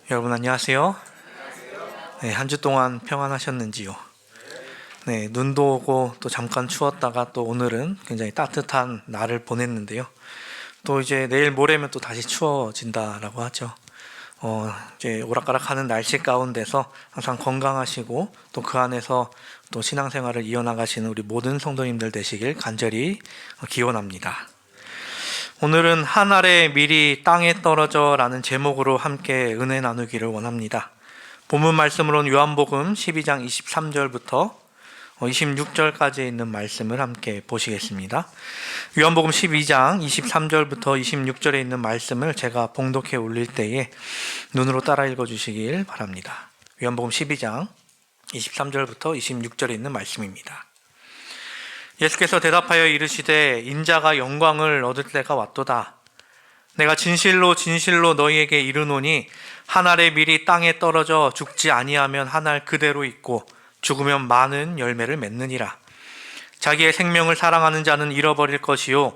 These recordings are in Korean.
여러분 안녕하세요. 네, 한 주 동안 평안하셨는지요? 네, 눈도 오고 또 잠깐 추웠다가 또 오늘은 굉장히 따뜻한 날을 보냈는데요. 또 이제 내일 모레면 또 다시 추워진다라고 하죠. 이제 오락가락하는 날씨 가운데서 항상 건강하시고 또 그 안에서 또 신앙생활을 이어나가시는 우리 모든 성도님들 되시길 간절히 기원합니다. 오늘은 한 알의 밀이 땅에 떨어져 라는 제목으로 함께 은혜 나누기를 원합니다. 본문 말씀으로는 요한복음 12장 23절부터 26절까지 있는 말씀을 함께 보시겠습니다. 요한복음 12장 23절부터 26절에 있는 말씀을 제가 봉독해 올릴 때에 눈으로 따라 읽어주시길 바랍니다. 요한복음 12장 23절부터 26절에 있는 말씀입니다. 예수께서 대답하여 이르시되 인자가 영광을 얻을 때가 왔도다. 내가 진실로 진실로 너희에게 이르노니 한 알의 밀이 땅에 떨어져 죽지 아니하면 한 알 그대로 있고 죽으면 많은 열매를 맺느니라. 자기의 생명을 사랑하는 자는 잃어버릴 것이요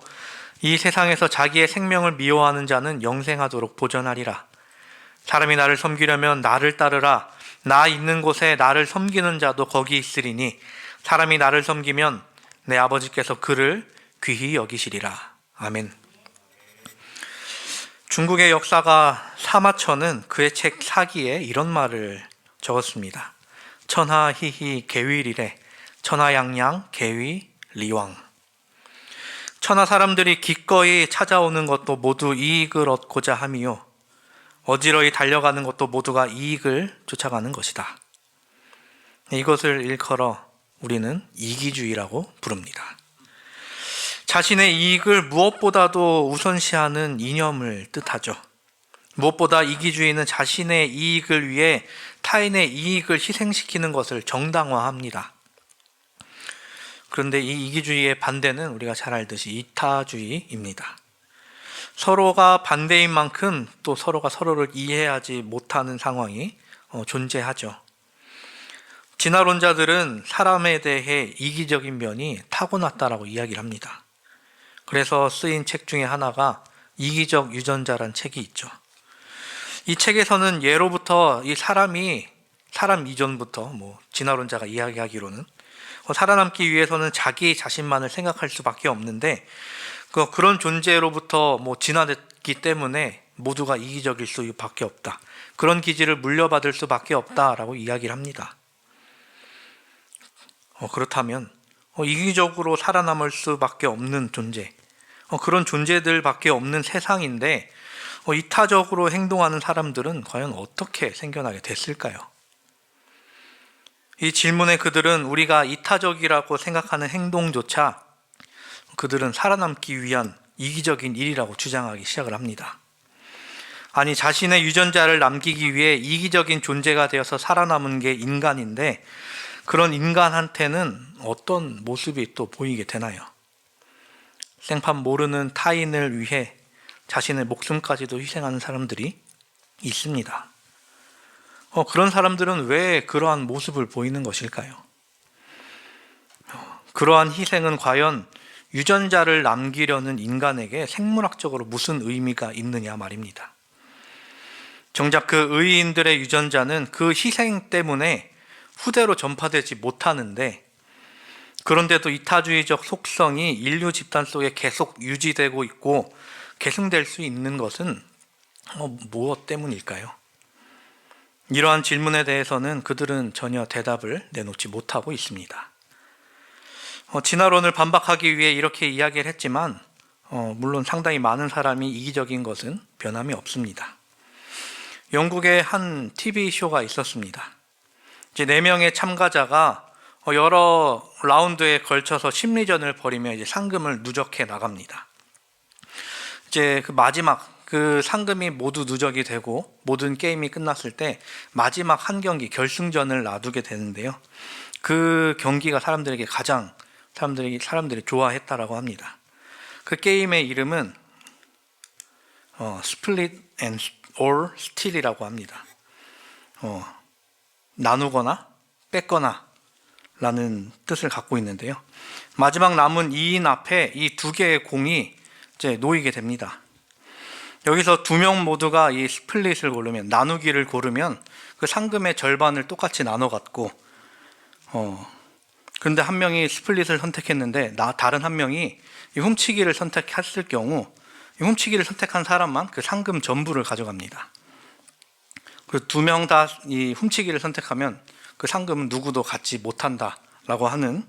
이 세상에서 자기의 생명을 미워하는 자는 영생하도록 보전하리라. 사람이 나를 섬기려면 나를 따르라. 나 있는 곳에 나를 섬기는 자도 거기 있으리니 사람이 나를 섬기면 내 아버지께서 그를 귀히 여기시리라. 아멘. 중국의 역사가 사마천은 그의 책 사기에 이런 말을 적었습니다. 천하희희 개위리래 천하양양 개위 리왕. 천하 사람들이 기꺼이 찾아오는 것도 모두 이익을 얻고자 함이요 어지러이 달려가는 것도 모두가 이익을 쫓아가는 것이다. 이것을 일컬어 우리는 이기주의라고 부릅니다. 자신의 이익을 무엇보다도 우선시하는 이념을 뜻하죠. 무엇보다 이기주의는 자신의 이익을 위해 타인의 이익을 희생시키는 것을 정당화합니다. 그런데 이 이기주의의 반대는 우리가 잘 알듯이 이타주의입니다. 서로가 반대인 만큼 또 서로가 서로를 이해하지 못하는 상황이 존재하죠. 진화론자들은 사람에 대해 이기적인 면이 타고났다라고 이야기를 합니다. 그래서 쓰인 책 중에 하나가 이기적 유전자란 책이 있죠. 이 책에서는 예로부터 이 사람 이전부터 진화론자가 이야기하기로는 살아남기 위해서는 자기 자신만을 생각할 수밖에 없는데 그런 존재로부터 진화됐기 때문에 모두가 이기적일 수밖에 없다. 그런 기질을 물려받을 수밖에 없다라고 이야기를 합니다. 그렇다면 이기적으로 살아남을 수밖에 없는 존재, 그런 존재들밖에 없는 세상인데 이타적으로 행동하는 사람들은 과연 어떻게 생겨나게 됐을까요? 이 질문에 그들은 우리가 이타적이라고 생각하는 행동조차 그들은 살아남기 위한 이기적인 일이라고 주장하기 시작을 합니다. 아니, 자신의 유전자를 남기기 위해 이기적인 존재가 되어서 살아남은 게 인간인데 그런 인간한테는 어떤 모습이 또 보이게 되나요? 생판 모르는 타인을 위해 자신의 목숨까지도 희생하는 사람들이 있습니다. 그런 사람들은 왜 그러한 모습을 보이는 것일까요? 그러한 희생은 과연 유전자를 남기려는 인간에게 생물학적으로 무슨 의미가 있느냐 말입니다. 정작 그 의인들의 유전자는 그 희생 때문에 후대로 전파되지 못하는데 그런데도 이타주의적 속성이 인류 집단 속에 계속 유지되고 있고 계승될 수 있는 것은 무엇 때문일까요? 이러한 질문에 대해서는 그들은 전혀 대답을 내놓지 못하고 있습니다. 진화론을 반박하기 위해 이렇게 이야기를 했지만 물론 상당히 많은 사람이 이기적인 것은 변함이 없습니다. 영국에 한 TV쇼가 있었습니다. 이제 4명의 참가자가 여러 라운드에 걸쳐서 심리전을 벌이며 이제 상금을 누적해 나갑니다. 이제 그 마지막 그 상금이 모두 누적이 되고 모든 게임이 끝났을 때 마지막 한 경기 결승전을 놔두게 되는데요. 그 경기가 사람들에게 가장 사람들이 좋아했다라고 합니다. 그 게임의 이름은 Split or Steal이라고 합니다. 나누거나 뺏거나 라는 뜻을 갖고 있는데요. 마지막 남은 2인 앞에 이 두 개의 공이 이제 놓이게 됩니다. 여기서 두 명 모두가 이 스플릿을 고르면, 나누기를 고르면 그 상금의 절반을 똑같이 나눠 갖고 그런데 한 명이 스플릿을 선택했는데 다른 한 명이 이 훔치기를 선택했을 경우 이 훔치기를 선택한 사람만 그 상금 전부를 가져갑니다. 그 두 명 다 이 훔치기를 선택하면 그 상금은 누구도 갖지 못한다라고 하는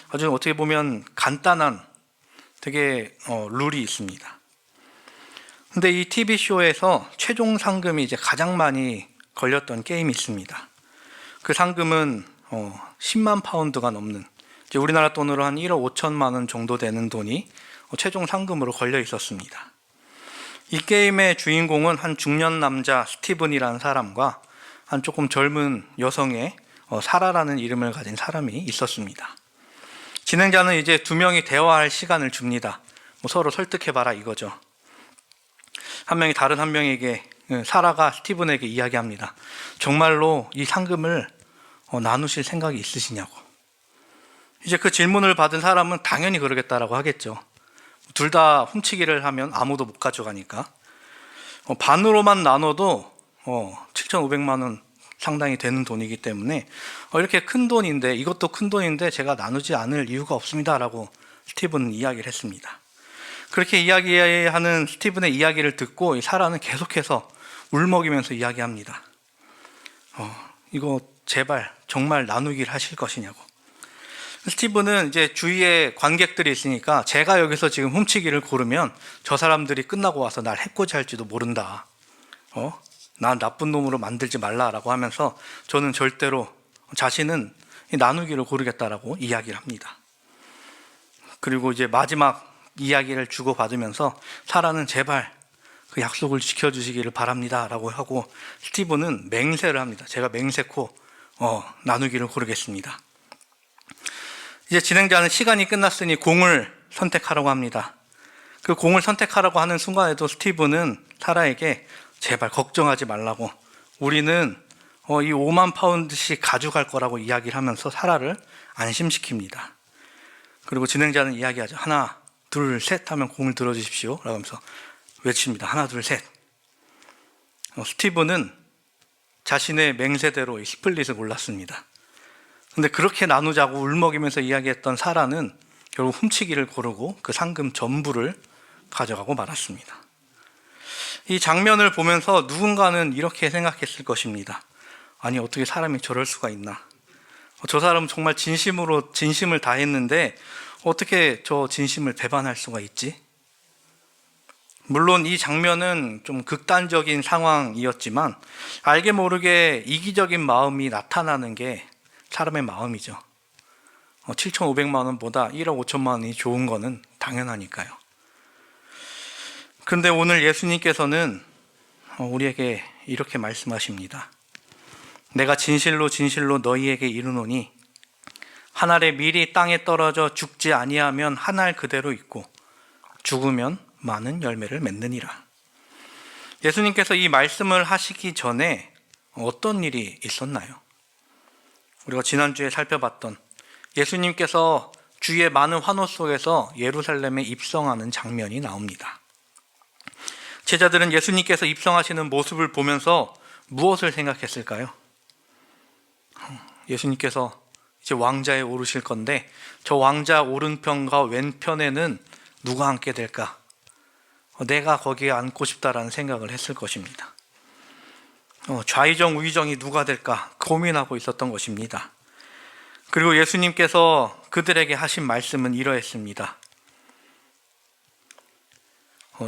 아주 어떻게 보면 간단한 되게 룰이 있습니다. 근데 이 TV쇼에서 최종 상금이 이제 가장 많이 걸렸던 게임이 있습니다. 그 상금은 10만 파운드가 넘는, 이제 우리나라 돈으로 한 1억 5천만 원 정도 되는 돈이 최종 상금으로 걸려 있었습니다. 이 게임의 주인공은 한 중년 남자 스티븐이라는 사람과 한 조금 젊은 여성의 사라라는 이름을 가진 사람이 있었습니다. 진행자는 이제 두 명이 대화할 시간을 줍니다. 서로 설득해봐라 이거죠. 한 명이 다른 한 명에게, 사라가 스티븐에게 이야기합니다. 정말로 이 상금을 나누실 생각이 있으시냐고. 이제 그 질문을 받은 사람은 당연히 그러겠다라고 하겠죠. 둘 다 훔치기를 하면 아무도 못 가져가니까. 반으로만 나눠도 7,500만 원 상당히 되는 돈이기 때문에 이렇게 큰 돈인데, 이것도 큰 돈인데 제가 나누지 않을 이유가 없습니다 라고 스티븐은 이야기를 했습니다. 그렇게 이야기하는 스티븐의 이야기를 듣고 이 사라는 계속해서 울먹이면서 이야기합니다. 이거 제발 정말 나누기를 하실 것이냐고. 스티븐은 이제 주위에 관객들이 있으니까 제가 여기서 지금 훔치기를 고르면 저 사람들이 끝나고 와서 날 해코지 할지도 모른다. 난 나쁜 놈으로 만들지 말라라고 하면서 저는 절대로 자신은 나누기를 고르겠다라고 이야기를 합니다. 그리고 이제 마지막 이야기를 주고받으면서 사라는 제발 그 약속을 지켜주시기를 바랍니다 라고 하고 스티븐은 맹세를 합니다. 제가 맹세코 나누기를 고르겠습니다. 이제 진행자는 시간이 끝났으니 공을 선택하라고 합니다. 그 공을 선택하라고 하는 순간에도 스티븐은 사라에게 제발 걱정하지 말라고, 우리는 이 5만 파운드씩 가져갈 거라고 이야기를 하면서 사라를 안심시킵니다. 그리고 진행자는 이야기하죠. 하나 둘 셋 하면 공을 들어주십시오 라고 하면서 외칩니다. 하나 둘 셋. 스티븐은 자신의 맹세대로 이 스플릿을 골랐습니다. 근데 그렇게 나누자고 울먹이면서 이야기했던 사라는 결국 훔치기를 고르고 그 상금 전부를 가져가고 말았습니다. 이 장면을 보면서 누군가는 이렇게 생각했을 것입니다. 아니 어떻게 사람이 저럴 수가 있나. 저 사람은 정말 진심으로 진심을 다했는데 어떻게 저 진심을 배반할 수가 있지? 물론 이 장면은 좀 극단적인 상황이었지만 알게 모르게 이기적인 마음이 나타나는 게 사람의 마음이죠. 7,500만 원보다 1억 5천만 원이 좋은 거는 당연하니까요. 그런데 오늘 예수님께서는 우리에게 이렇게 말씀하십니다. 내가 진실로 진실로 너희에게 이르노니 한 알의 밀이 땅에 떨어져 죽지 아니하면 한 알 그대로 있고 죽으면 많은 열매를 맺느니라. 예수님께서 이 말씀을 하시기 전에 어떤 일이 있었나요? 우리가 지난주에 살펴봤던 예수님께서 주의 많은 환호 속에서 예루살렘에 입성하는 장면이 나옵니다. 제자들은 예수님께서 입성하시는 모습을 보면서 무엇을 생각했을까요? 예수님께서 이제 왕자에 오르실 건데 저 왕자 오른편과 왼편에는 누가 앉게 될까? 내가 거기에 앉고 싶다라는 생각을 했을 것입니다. 좌의정 우의정이 누가 될까 고민하고 있었던 것입니다. 그리고 예수님께서 그들에게 하신 말씀은 이러했습니다.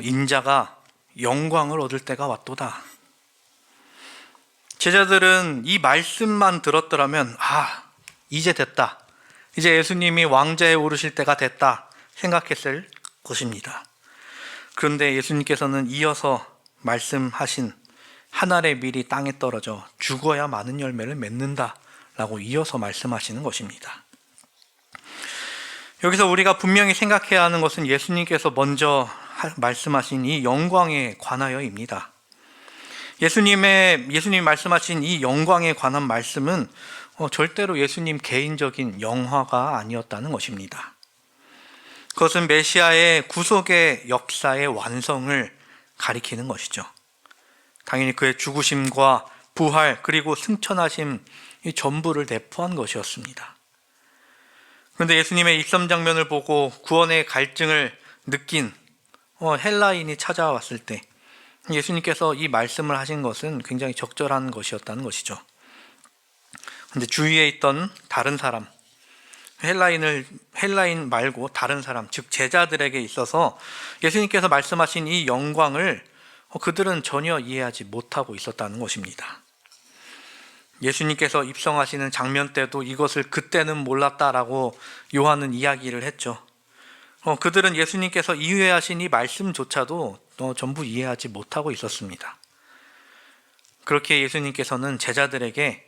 인자가 영광을 얻을 때가 왔도다. 제자들은 이 말씀만 들었더라면 이제 됐다, 이제 예수님이 왕자에 오르실 때가 됐다 생각했을 것입니다. 그런데 예수님께서는 이어서 말씀하신 한 알의 밀이 땅에 떨어져 죽어야 많은 열매를 맺는다 라고 이어서 말씀하시는 것입니다. 여기서 우리가 분명히 생각해야 하는 것은 예수님께서 먼저 말씀하신 이 영광에 관하여입니다. 예수님이 말씀하신 이 영광에 관한 말씀은 절대로 예수님 개인적인 영화가 아니었다는 것입니다. 그것은 메시아의 구속의 역사의 완성을 가리키는 것이죠. 당연히 그의 죽으심과 부활 그리고 승천하심 이 전부를 내포한 것이었습니다. 그런데 예수님의 입섬 장면을 보고 구원의 갈증을 느낀 헬라인이 찾아왔을 때 예수님께서 이 말씀을 하신 것은 굉장히 적절한 것이었다는 것이죠. 그런데 주위에 있던 다른 사람, 헬라인 말고 다른 사람, 즉 제자들에게 있어서 예수님께서 말씀하신 이 영광을 그들은 전혀 이해하지 못하고 있었다는 것입니다. 예수님께서 입성하시는 장면 때도 이것을 그때는 몰랐다라고 요한은 이야기를 했죠. 그들은 예수님께서 이해하신 이 말씀조차도 전부 이해하지 못하고 있었습니다. 그렇게 예수님께서는 제자들에게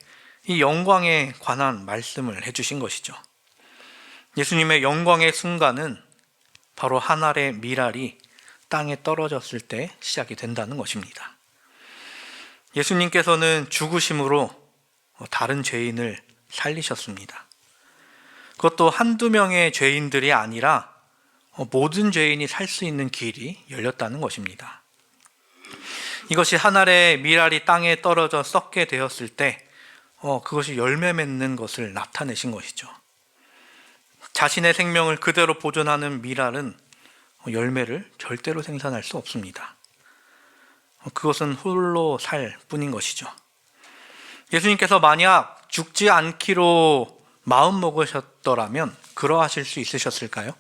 이 영광에 관한 말씀을 해주신 것이죠. 예수님의 영광의 순간은 바로 한 알의 밀알이 땅에 떨어졌을 때 시작이 된다는 것입니다. 예수님께서는 죽으심으로 다른 죄인을 살리셨습니다. 그것도 한두 명의 죄인들이 아니라 모든 죄인이 살 수 있는 길이 열렸다는 것입니다. 이것이 한 알의 밀알이 땅에 떨어져 썩게 되었을 때 그것이 열매 맺는 것을 나타내신 것이죠. 자신의 생명을 그대로 보존하는 밀알은 열매를 절대로 생산할 수 없습니다. 그것은 홀로 살 뿐인 것이죠. 예수님께서 만약 죽지 않기로 마음 먹으셨더라면 그러하실 수 있으셨을까요?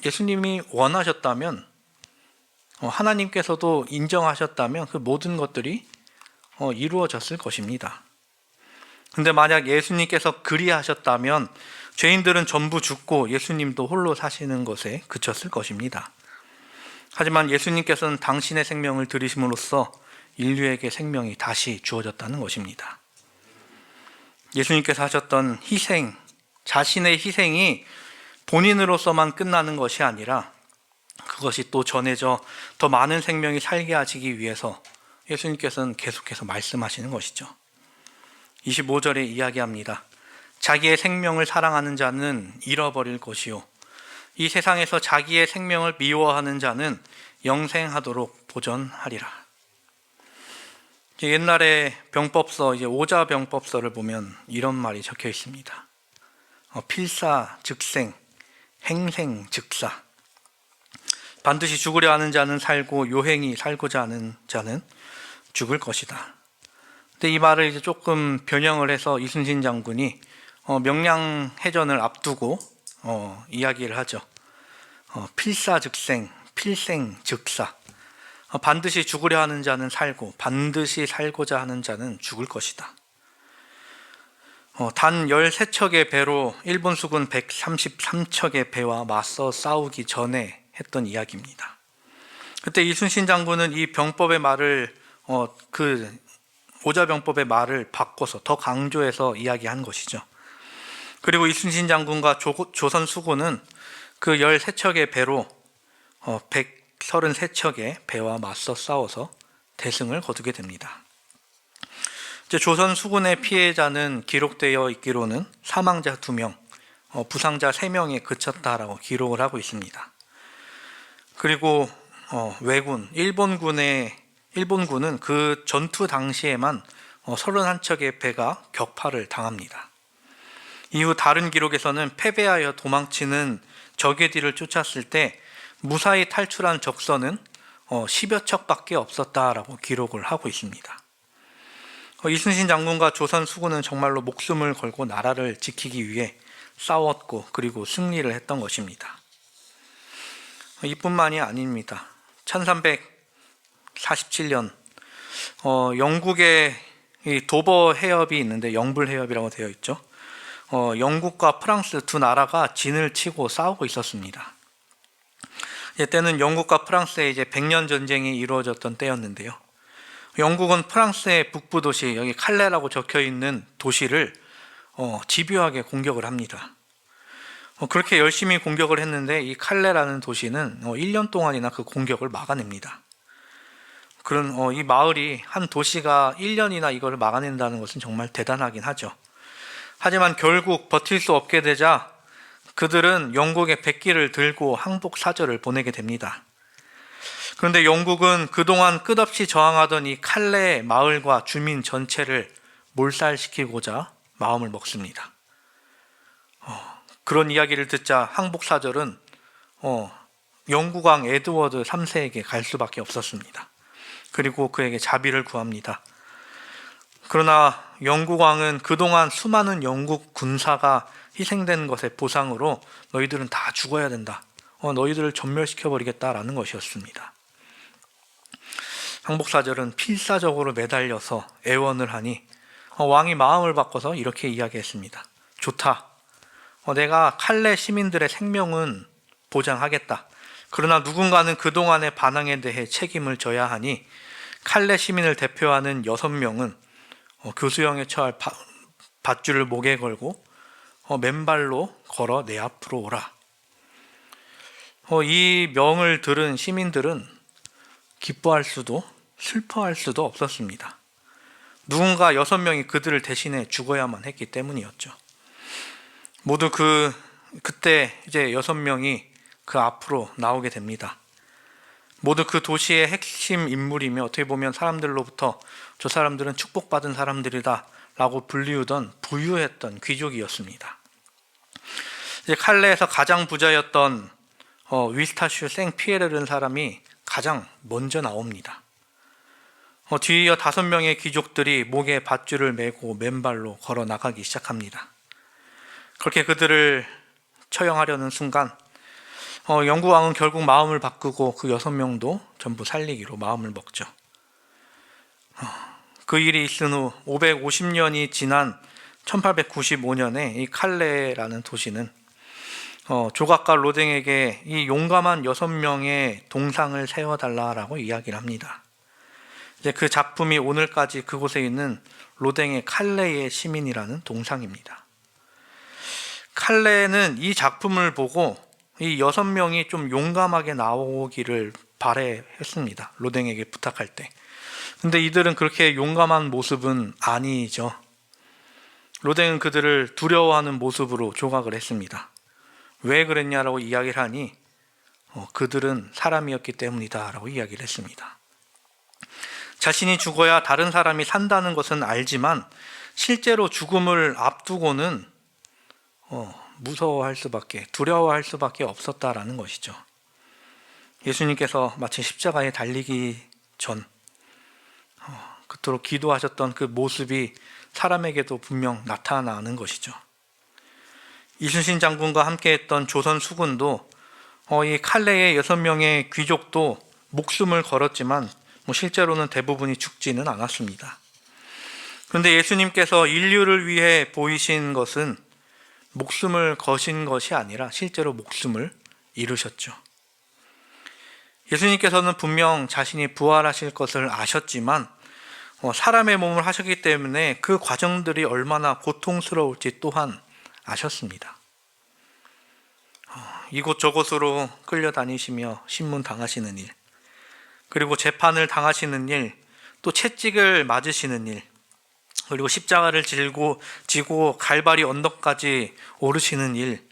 예수님이 원하셨다면, 하나님께서도 인정하셨다면 그 모든 것들이 이루어졌을 것입니다. 근데 만약 예수님께서 그리하셨다면 죄인들은 전부 죽고 예수님도 홀로 사시는 것에 그쳤을 것입니다. 하지만 예수님께서는 당신의 생명을 들이심으로써 인류에게 생명이 다시 주어졌다는 것입니다. 예수님께서 하셨던 희생, 자신의 희생이 본인으로서만 끝나는 것이 아니라 그것이 또 전해져 더 많은 생명이 살게 하시기 위해서 예수님께서는 계속해서 말씀하시는 것이죠. 25절에 이야기합니다. 자기의 생명을 사랑하는 자는 잃어버릴 것이요 이 세상에서 자기의 생명을 미워하는 자는 영생하도록 보존하리라. 옛날에 병법서, 오자병법서를 보면 이런 말이 적혀 있습니다. 필사즉생, 행생즉사. 반드시 죽으려 하는 자는 살고 요행히 살고자 하는 자는 죽을 것이다. 근데 이 말을 이제 조금 변형을 해서 이순신 장군이 명량해전을 앞두고 이야기를 하죠. 필사즉생, 필생즉사. 반드시 죽으려 하는 자는 살고 반드시 살고자 하는 자는 죽을 것이다. 단 13척의 배로 일본 수군 133척의 배와 맞서 싸우기 전에 했던 이야기입니다. 그때 이순신 장군은 이 병법의 말을 오자병법의 말을 바꿔서 더 강조해서 이야기한 것이죠. 그리고 이순신 장군과 조선 수군은 그 13척의 배로 133척의 배와 맞서 싸워서 대승을 거두게 됩니다. 이제 조선 수군의 피해자는 기록되어 있기로는 사망자 2명, 부상자 3명에 그쳤다라고 기록을 하고 있습니다. 그리고 왜군, 일본군은 그 전투 당시에만 31척의 배가 격파를 당합니다. 이후 다른 기록에서는 패배하여 도망치는 적의 뒤를 쫓았을 때 무사히 탈출한 적선은 10여 척밖에 없었다라고 기록을 하고 있습니다. 이순신 장군과 조선 수군은 정말로 목숨을 걸고 나라를 지키기 위해 싸웠고 그리고 승리를 했던 것입니다. 이뿐만이 아닙니다. 1347년 영국의 도버 해협이 있는데 영불 해협이라고 되어 있죠. 영국과 프랑스 두 나라가 진을 치고 싸우고 있었습니다. 이때는 영국과 프랑스의 이제 100년 전쟁이 이루어졌던 때였는데요. 영국은 프랑스의 북부 도시, 여기 칼레라고 적혀 있는 도시를 집요하게 공격을 합니다. 그렇게 열심히 공격을 했는데 이 칼레라는 도시는 1년 동안이나 그 공격을 막아냅니다. 그런 이 마을이 한 도시가 1년이나 이걸 막아낸다는 것은 정말 대단하긴 하죠. 하지만 결국 버틸 수 없게 되자 그들은 영국의 백기를 들고 항복 사절을 보내게 됩니다. 그런데 영국은 그동안 끝없이 저항하던 이 칼레 마을과 주민 전체를 몰살시키고자 마음을 먹습니다. 그런 이야기를 듣자 항복 사절은 영국 왕 에드워드 3세에게 갈 수밖에 없었습니다. 그리고 그에게 자비를 구합니다. 그러나 영국 왕은 그동안 수많은 영국 군사가 희생된 것의 보상으로 너희들은 다 죽어야 된다. 너희들을 전멸시켜버리겠다라는 것이었습니다. 항복사절은 필사적으로 매달려서 애원을 하니 왕이 마음을 바꿔서 이렇게 이야기했습니다. 좋다. 내가 칼레 시민들의 생명은 보장하겠다. 그러나 누군가는 그동안의 반항에 대해 책임을 져야 하니 칼레 시민을 대표하는 6명은 교수형에 처할 밧줄을 목에 걸고 맨발로 걸어 내 앞으로 오라. 이 명을 들은 시민들은 기뻐할 수도 슬퍼할 수도 없었습니다. 누군가 6명이 그들을 대신해 죽어야만 했기 때문이었죠. 모두 그때 이제 6명이 그 앞으로 나오게 됩니다. 모두 그 도시의 핵심 인물이며 어떻게 보면 사람들로부터 저 사람들은 축복받은 사람들이다 라고 불리우던 부유했던 귀족이었습니다. 이제 칼레에서 가장 부자였던 위스타슈 생피에르라는 사람이 가장 먼저 나옵니다. 뒤이어 5명의 귀족들이 목에 밧줄을 메고 맨발로 걸어 나가기 시작합니다. 그렇게 그들을 처형하려는 순간 영국 왕은 결국 마음을 바꾸고 그 6명도 전부 살리기로 마음을 먹죠. 그 일이 있은 후 550년이 지난 1895년에 이 칼레라는 도시는 조각가 로댕에게 이 용감한 6명의 동상을 세워달라라고 이야기를 합니다. 이제 그 작품이 오늘까지 그곳에 있는 로댕의 칼레의 시민이라는 동상입니다. 칼레는 이 작품을 보고 이 6명이 좀 용감하게 나오기를 바라했습니다. 로댕에게 부탁할 때. 근데 이들은 그렇게 용감한 모습은 아니죠. 로댕은 그들을 두려워하는 모습으로 조각을 했습니다. 왜 그랬냐라고 이야기를 하니 그들은 사람이었기 때문이다 라고 이야기를 했습니다. 자신이 죽어야 다른 사람이 산다는 것은 알지만 실제로 죽음을 앞두고는 무서워할 수밖에, 두려워할 수밖에 없었다라는 것이죠. 예수님께서 마치 십자가에 달리기 전 그토록 기도하셨던 그 모습이 사람에게도 분명 나타나는 것이죠. 이순신 장군과 함께했던 조선 수군도 이 칼레의 6명의 귀족도 목숨을 걸었지만 실제로는 대부분이 죽지는 않았습니다. 그런데 예수님께서 인류를 위해 보이신 것은 목숨을 거신 것이 아니라 실제로 목숨을 잃으셨죠. 예수님께서는 분명 자신이 부활하실 것을 아셨지만 사람의 몸을 하셨기 때문에 그 과정들이 얼마나 고통스러울지 또한 아셨습니다. 이곳저곳으로 끌려다니시며 신문 당하시는 일, 그리고 재판을 당하시는 일, 또 채찍을 맞으시는 일, 그리고 십자가를 지고 갈바리 언덕까지 오르시는 일,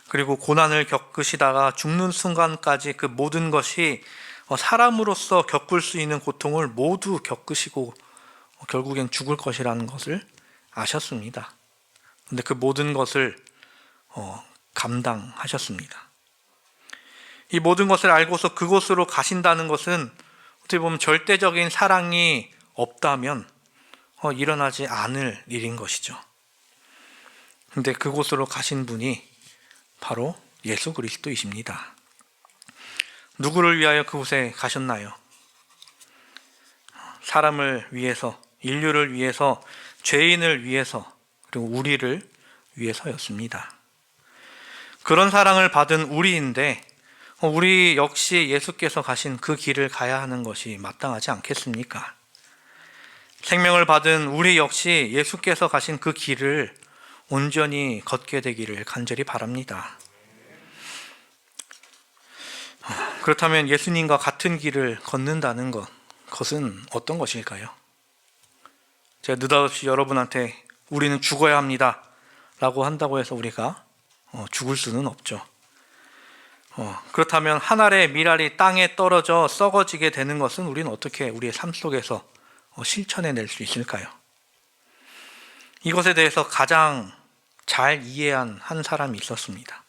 그리고 고난을 겪으시다가 죽는 순간까지 그 모든 것이 사람으로서 겪을 수 있는 고통을 모두 겪으시고 결국엔 죽을 것이라는 것을 아셨습니다. 그런데 그 모든 것을 감당하셨습니다. 이 모든 것을 알고서 그곳으로 가신다는 것은 어떻게 보면 절대적인 사랑이 없다면 일어나지 않을 일인 것이죠. 그런데 그곳으로 가신 분이 바로 예수 그리스도이십니다. 누구를 위하여 그곳에 가셨나요? 사람을 위해서, 인류를 위해서, 죄인을 위해서, 그리고 우리를 위해서였습니다. 그런 사랑을 받은 우리인데 우리 역시 예수께서 가신 그 길을 가야 하는 것이 마땅하지 않겠습니까? 생명을 받은 우리 역시 예수께서 가신 그 길을 온전히 걷게 되기를 간절히 바랍니다. 그렇다면 예수님과 같은 길을 걷는다는 것, 그것은 어떤 것일까요? 제가 느닷없이 여러분한테 우리는 죽어야 합니다 라고 한다고 해서 우리가 죽을 수는 없죠. 그렇다면 한 알의 밀알이 땅에 떨어져 썩어지게 되는 것은 우리는 어떻게 우리의 삶 속에서 실천해낼 수 있을까요? 이것에 대해서 가장 잘 이해한 한 사람이 있었습니다.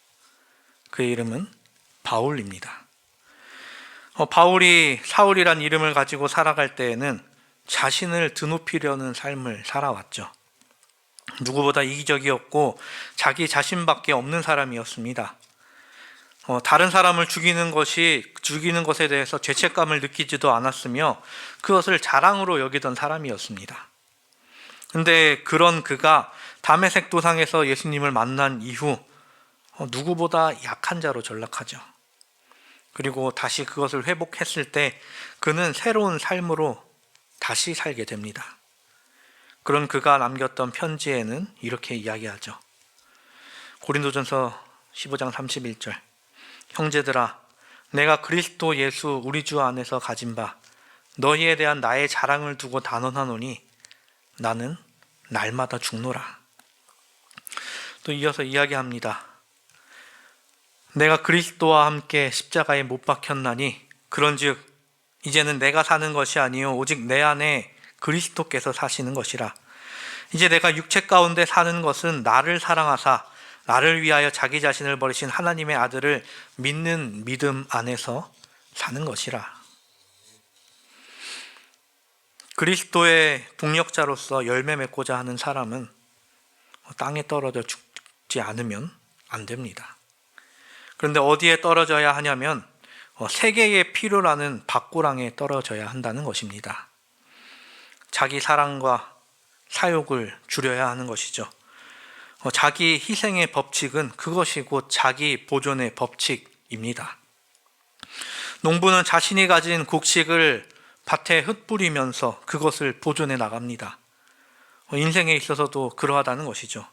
그의 이름은 바울입니다. 바울이 사울이란 이름을 가지고 살아갈 때에는 자신을 드높이려는 삶을 살아왔죠. 누구보다 이기적이었고 자기 자신밖에 없는 사람이었습니다. 다른 사람을 죽이는 것에 대해서 죄책감을 느끼지도 않았으며 그것을 자랑으로 여기던 사람이었습니다. 근데 그런 그가 다메섹 도상에서 예수님을 만난 이후 누구보다 약한 자로 전락하죠. 그리고 다시 그것을 회복했을 때 그는 새로운 삶으로 다시 살게 됩니다. 그런 그가 남겼던 편지에는 이렇게 이야기하죠. 고린도전서 15장 31절. 형제들아, 내가 그리스도 예수 우리 주 안에서 가진 바 너희에 대한 나의 자랑을 두고 단언하노니 나는 날마다 죽노라. 또 이어서 이야기합니다. 내가 그리스도와 함께 십자가에 못 박혔나니 그런즉 이제는 내가 사는 것이 아니요 오직 내 안에 그리스도께서 사시는 것이라. 이제 내가 육체 가운데 사는 것은 나를 사랑하사 나를 위하여 자기 자신을 버리신 하나님의 아들을 믿는 믿음 안에서 사는 것이라. 그리스도의 동역자로서 열매 맺고자 하는 사람은 땅에 떨어져 죽지 않으면 안 됩니다. 그런데 어디에 떨어져야 하냐면 세계의 필요라는 밭고랑에 떨어져야 한다는 것입니다. 자기 사랑과 사욕을 줄여야 하는 것이죠. 자기 희생의 법칙은 그것이 곧 자기 보존의 법칙입니다. 농부는 자신이 가진 곡식을 밭에 흩뿌리면서 그것을 보존해 나갑니다. 인생에 있어서도 그러하다는 것이죠.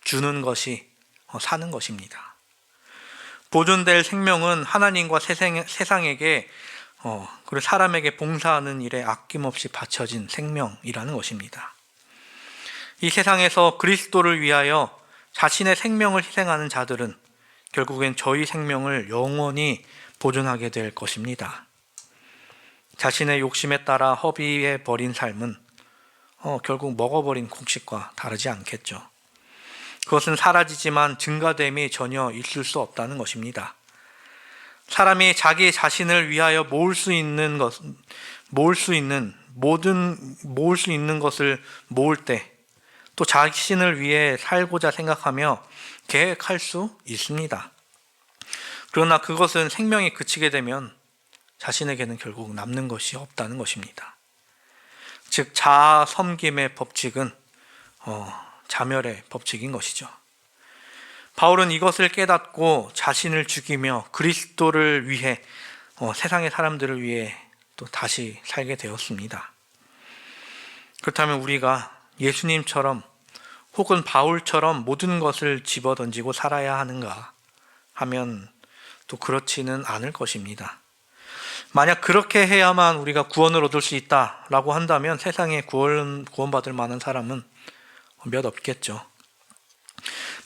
주는 것이 사는 것입니다. 보존될 생명은 하나님과 세상에게 그리고 사람에게 봉사하는 일에 아낌없이 바쳐진 생명이라는 것입니다. 이 세상에서 그리스도를 위하여 자신의 생명을 희생하는 자들은 결국엔 저희 생명을 영원히 보존하게 될 것입니다. 자신의 욕심에 따라 허비해 버린 삶은 결국 먹어버린 곡식과 다르지 않겠죠. 그것은 사라지지만 증가됨이 전혀 있을 수 없다는 것입니다. 사람이 자기 자신을 위하여 모을 수 있는 것을 모을 때 또 자신을 위해 살고자 생각하며 계획할 수 있습니다. 그러나 그것은 생명이 그치게 되면 자신에게는 결국 남는 것이 없다는 것입니다. 즉 자아 섬김의 법칙은 자멸의 법칙인 것이죠. 바울은 이것을 깨닫고 자신을 죽이며 그리스도를 위해 세상의 사람들을 위해 또 다시 살게 되었습니다. 그렇다면 우리가 예수님처럼 혹은 바울처럼 모든 것을 집어던지고 살아야 하는가 하면 또 그렇지는 않을 것입니다. 만약 그렇게 해야만 우리가 구원을 얻을 수 있다라고 한다면 세상에 구원받을 만한 사람은 몇 없겠죠.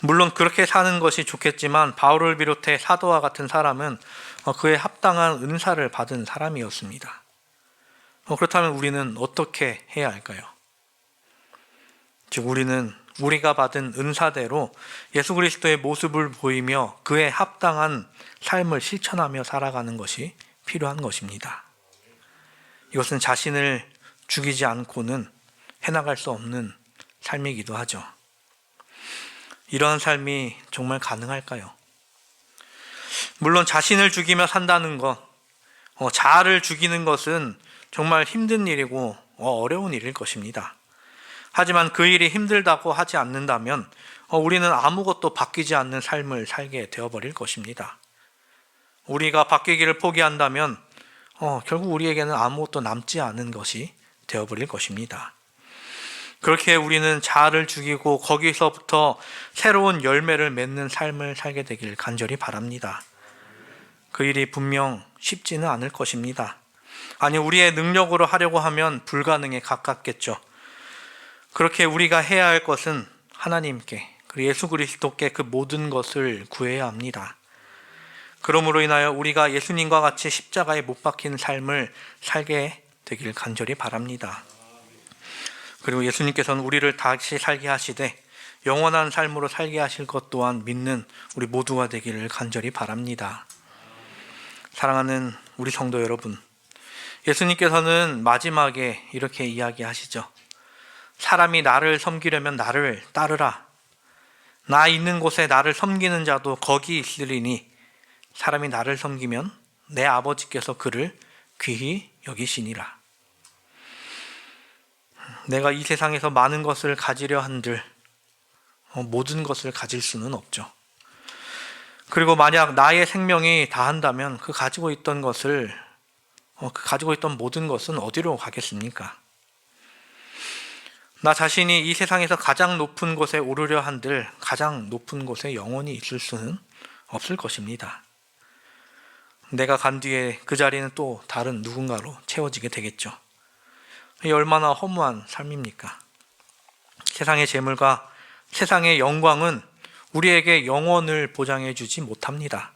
물론 그렇게 사는 것이 좋겠지만 바울을 비롯해 사도와 같은 사람은 그에 합당한 은사를 받은 사람이었습니다. 그렇다면 우리는 어떻게 해야 할까요? 즉 우리는 우리가 받은 은사대로 예수 그리스도의 모습을 보이며 그에 합당한 삶을 실천하며 살아가는 것이 필요한 것입니다. 이것은 자신을 죽이지 않고는 해나갈 수 없는 삶이기도 하죠. 이러한 삶이 정말 가능할까요? 물론 자신을 죽이며 산다는 것, 자아를 죽이는 것은 정말 힘든 일이고 어려운 일일 것입니다. 하지만 그 일이 힘들다고 하지 않는다면 우리는 아무것도 바뀌지 않는 삶을 살게 되어버릴 것입니다. 우리가 바뀌기를 포기한다면 결국 우리에게는 아무것도 남지 않은 것이 되어버릴 것입니다. 그렇게 우리는 자아를 죽이고 거기서부터 새로운 열매를 맺는 삶을 살게 되길 간절히 바랍니다. 그 일이 분명 쉽지는 않을 것입니다. 아니, 우리의 능력으로 하려고 하면 불가능에 가깝겠죠. 그렇게 우리가 해야 할 것은 하나님께, 그리고 예수 그리스도께 그 모든 것을 구해야 합니다. 그러므로 인하여 우리가 예수님과 같이 십자가에 못 박힌 삶을 살게 되길 간절히 바랍니다. 그리고 예수님께서는 우리를 다시 살게 하시되 영원한 삶으로 살게 하실 것 또한 믿는 우리 모두가 되기를 간절히 바랍니다. 사랑하는 우리 성도 여러분, 예수님께서는 마지막에 이렇게 이야기하시죠. 사람이 나를 섬기려면 나를 따르라. 나 있는 곳에 나를 섬기는 자도 거기 있으리니 사람이 나를 섬기면 내 아버지께서 그를 귀히 여기시니라. 내가 이 세상에서 많은 것을 가지려 한들 모든 것을 가질 수는 없죠. 그리고 만약 나의 생명이 다한다면 그 가지고 있던 모든 것은 어디로 가겠습니까? 나 자신이 이 세상에서 가장 높은 곳에 오르려 한들 가장 높은 곳에 영원히 있을 수는 없을 것입니다. 내가 간 뒤에 그 자리는 또 다른 누군가로 채워지게 되겠죠. 이 얼마나 허무한 삶입니까? 세상의 재물과 세상의 영광은 우리에게 영원을 보장해 주지 못합니다.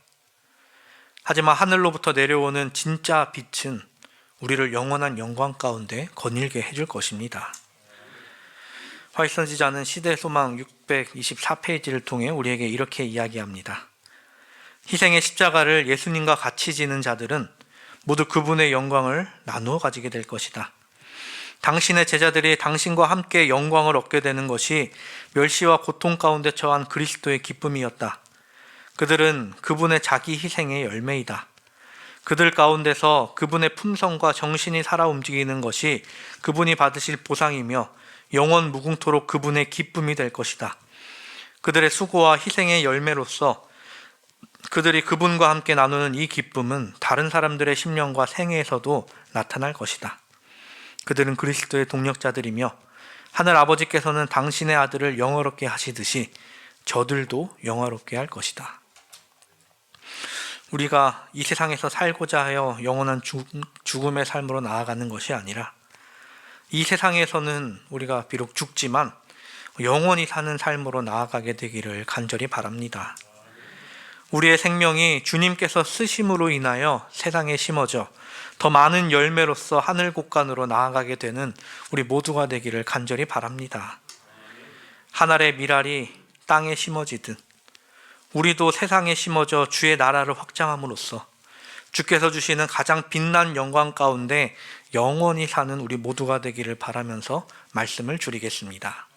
하지만 하늘로부터 내려오는 진짜 빛은 우리를 영원한 영광 가운데 거닐게 해줄 것입니다. 화이선지자는 시대 소망 624페이지를 통해 우리에게 이렇게 이야기합니다. 희생의 십자가를 예수님과 같이 지는 자들은 모두 그분의 영광을 나누어 가지게 될 것이다. 당신의 제자들이 당신과 함께 영광을 얻게 되는 것이 멸시와 고통 가운데 처한 그리스도의 기쁨이었다. 그들은 그분의 자기 희생의 열매이다. 그들 가운데서 그분의 품성과 정신이 살아 움직이는 것이 그분이 받으실 보상이며 영원 무궁토록 그분의 기쁨이 될 것이다. 그들의 수고와 희생의 열매로서 그들이 그분과 함께 나누는 이 기쁨은 다른 사람들의 심령과 생애에서도 나타날 것이다. 그들은 그리스도의 동력자들이며 하늘 아버지께서는 당신의 아들을 영화롭게 하시듯이 저들도 영화롭게 할 것이다. 우리가 이 세상에서 살고자 하여 영원한 죽음의 삶으로 나아가는 것이 아니라 이 세상에서는 우리가 비록 죽지만 영원히 사는 삶으로 나아가게 되기를 간절히 바랍니다. 우리의 생명이 주님께서 쓰심으로 인하여 세상에 심어져 더 많은 열매로서 하늘 곳간으로 나아가게 되는 우리 모두가 되기를 간절히 바랍니다. 한 알의 밀알이 땅에 심어지듯 우리도 세상에 심어져 주의 나라를 확장함으로써 주께서 주시는 가장 빛난 영광 가운데 영원히 사는 우리 모두가 되기를 바라면서 말씀을 줄이겠습니다.